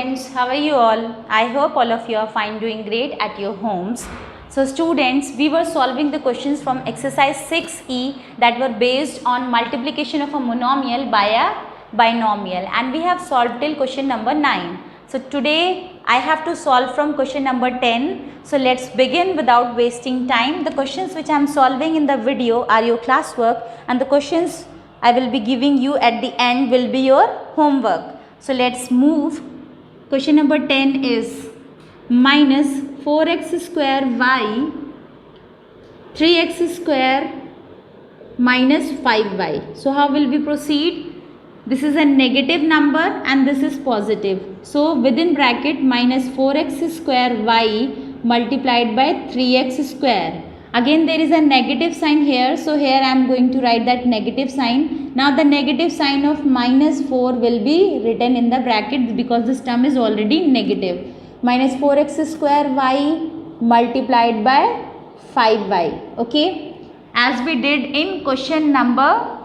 students, how are you all? I hope all of you are fine, doing great at your homes. So students, we were solving the questions from exercise 6E that were based on multiplication of a monomial by a binomial, and we have solved till question number 9. So today I have to solve from question number 10. So let's begin without wasting time. The questions which I am solving in the video are your classwork, and the questions I will be giving you at the end will be your homework. So let's move. Question number 10 is minus 4x square y 3x square minus 5y. So how will we proceed? This is a negative number and this is positive. So within bracket minus 4x square y multiplied by 3x square. Again there is a negative sign here. So here I am going to write that negative sign. Now the negative sign of minus 4 will be written in the bracket because this term is already negative. Minus 4x square y multiplied by 5y. Okay. As we did in question number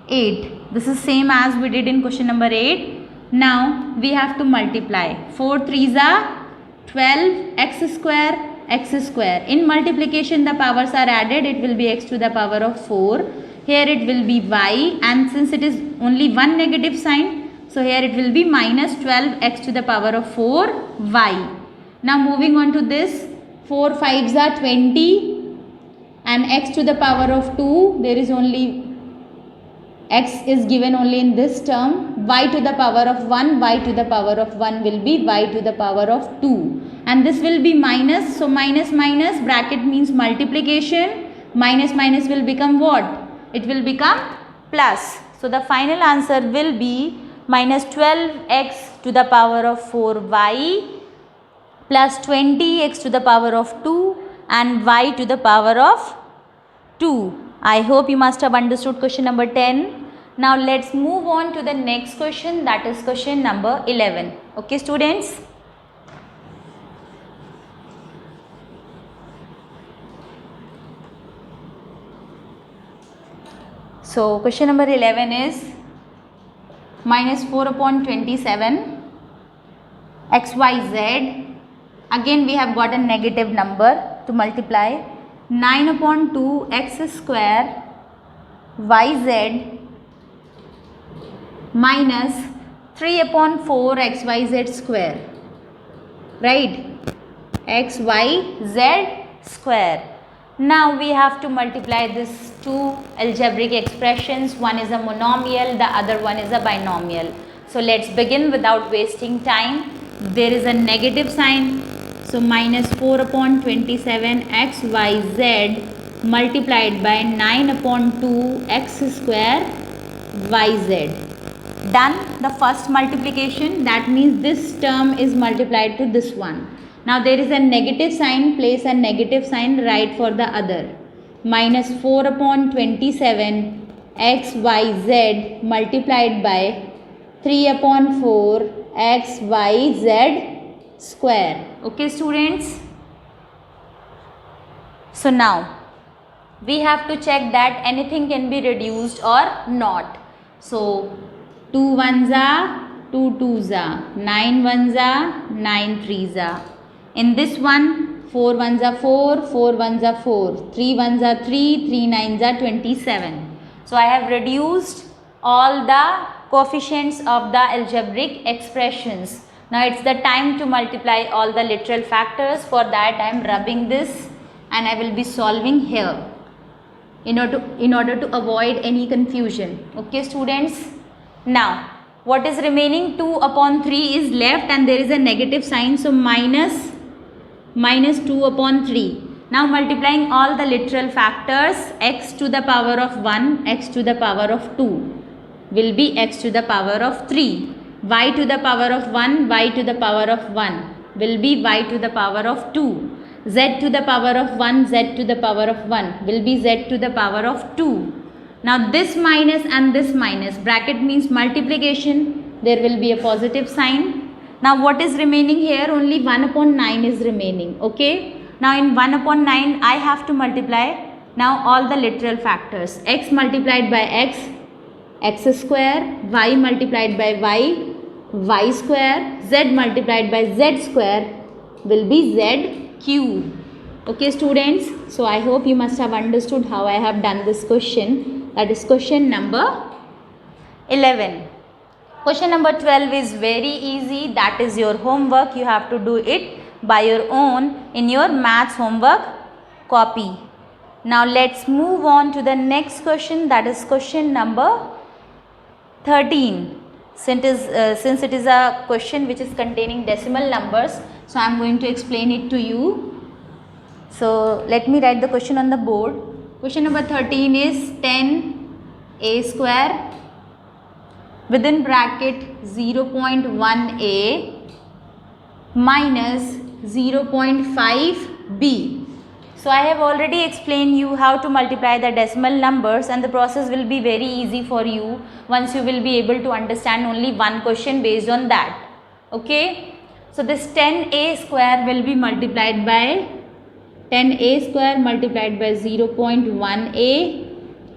8. This is same as we did in question number 8. Now we have to multiply. 4 3s are 12 x square x square. In multiplication the powers are added, it will be x to the power of 4. Here it will be y, and since it is only one negative sign, so here it will be minus 12 x to the power of 4 y. Now moving on to this, 4 5s are 20 and x to the power of 2, there is only x is given only in this term, y to the power of 1, y to the power of 1 will be y to the power of 2. And this will be minus, so minus minus bracket means multiplication, minus minus will become what? It will become plus. So the final answer will be minus 12x to the power of 4y plus 20x to the power of 2 and y to the power of 2. I hope you must have understood question number 10. Now let's move on to the next question, that is question number 11. Okay students? So question number 11 is minus 4 upon 27 xyz. Again we have got a negative number to multiply. 9 upon 2 x square yz minus 3 upon 4 xyz square, right? xyz square. Now we have to multiply these two algebraic expressions. One is a monomial, the other one is a binomial. So let's begin without wasting time. There is a negative sign. So minus 4 upon 27 xyz multiplied by 9 upon 2 x square yz. Done the first multiplication, that means this term is multiplied to this one. Now there is a negative sign, place a negative sign, write for the other. Minus 4 upon 27 xyz multiplied by 3 upon 4 xyz square. Okay students? So now we have to check that anything can be reduced or not. So 2 1s are 2 2s are, 9 1s are 9 3s are. In this one 4 1s are 4, 4 1s are 4, 3 1s are 3, 3 9s are 27. So I have reduced all the coefficients of the algebraic expressions. Now it's the time to multiply all the literal factors. For that I am rubbing this and I will be solving here in order to avoid any confusion. Okay students? Now what is remaining? 2 upon 3 is left and there is a negative sign. So minus 2 upon 3. Now multiplying all the literal factors, x to the power of 1, x to the power of 2 will be x to the power of 3. Y to the power of 1, y to the power of 1 will be y to the power of 2. Z to the power of 1, z to the power of 1 will be z to the power of 2. Now this minus and this minus, bracket means multiplication, there will be a positive sign. Now what is remaining here? Only 1 upon 9 is remaining. Okay. Now in 1 upon 9 I have to multiply now all the literal factors. X multiplied by x, x square, y multiplied by y, y square, z multiplied by z square will be z cube. Okay students, so I hope you must have understood how I have done this question. That is question number 11. Question number 12 is very easy. That is your homework. You have to do it by your own in your maths homework copy. Now let's move on to the next question. That is question number 13. Since it is a question which is containing decimal numbers, so I am going to explain it to you. So let me write the question on the board. Question number 13 is 10a square within bracket 0.1a minus 0.5b. So I have already explained you how to multiply the decimal numbers, and the process will be very easy for you once you will be able to understand only one question based on that. Okay. So this 10a square will be multiplied by 10a square multiplied by 0.1a.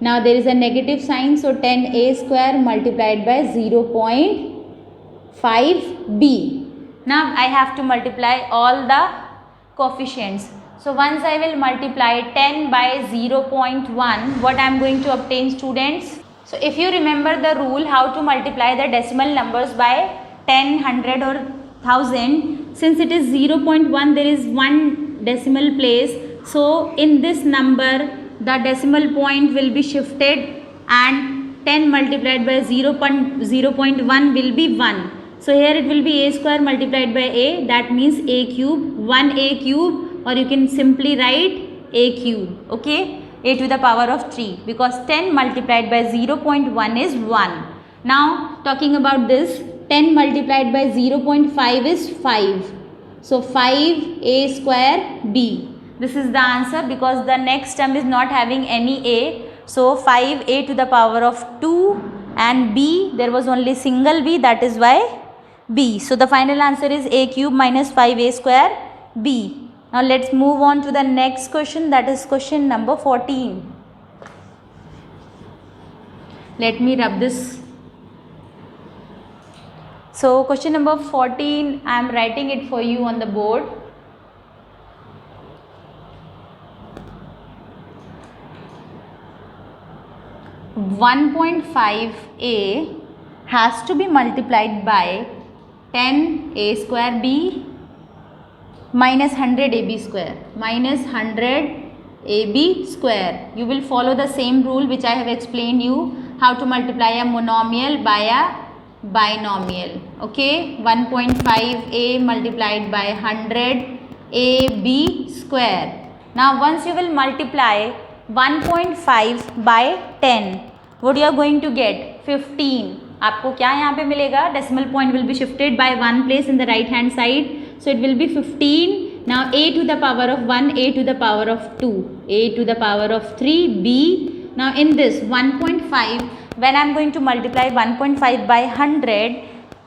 Now there is a negative sign, so 10a square multiplied by 0.5b. Now I have to multiply all the coefficients. So once I will multiply 10 by 0.1, what I am going to obtain, students? So if you remember the rule how to multiply the decimal numbers by 10, 100 or 1000, since it is 0.1, there is one decimal place. So in this number, the decimal point will be shifted and 10 multiplied by 0.1 will be 1. So here it will be a square multiplied by a, that means a cube, 1a cube, or you can simply write a cube. Okay, a to the power of 3, because 10 multiplied by 0.1 is 1. Now talking about this, 10 multiplied by 0.5 is 5. So 5a square b. This is the answer because the next term is not having any a. So 5a to the power of 2 and b, there was only single b, that is why b. So the final answer is a cube minus 5a square b. Now let's move on to the next question, that is question number 14. Let me rub this. So question number 14, I am writing it for you on the board. (1.5a) has to be multiplied by 10a square b minus 100 ab square minus 100 ab square. You will follow the same rule which I have explained you, how to multiply a monomial by a binomial. Okay, 1.5a multiplied by 100 ab square. Now once you will multiply 1.5 by 10, what you are going to get? 15. आपको क्या यहाँ पे मिलेगा? Decimal point will be shifted by one place in the right hand side. So it will be 15. Now a to the power of 1, a to the power of 2, a to the power of 3, b. Now in this 1.5, when I am going to multiply 1.5 by 100,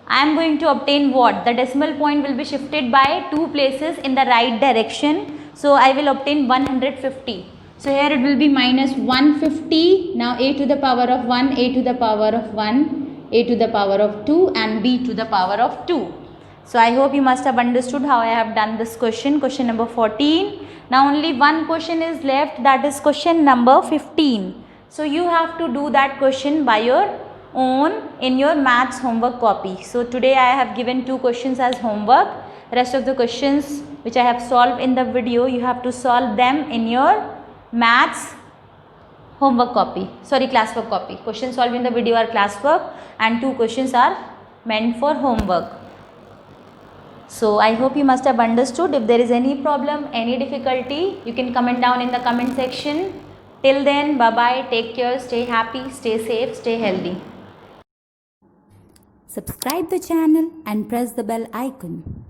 I am going to obtain what? The decimal point will be shifted by two places in the right direction. So I will obtain 150. So here it will be minus 150. Now a to the power of 1, a to the power of 1, a to the power of 2 and b to the power of 2. So I hope you must have understood how I have done this question, question number 14. Now only one question is left, that is question number 15. So you have to do that question by your own in your maths homework copy. So today I have given 2 questions as homework. Rest of the questions which I have solved in the video, you have to solve them in your maths homework copy, sorry, classwork copy. Questions solved in the video are classwork and 2 questions are meant for homework. So I hope you must have understood. If there is any problem, any difficulty, you can comment down in the comment section. Till then, bye bye, take care, stay happy, stay safe, stay healthy. Subscribe the channel and press the bell icon.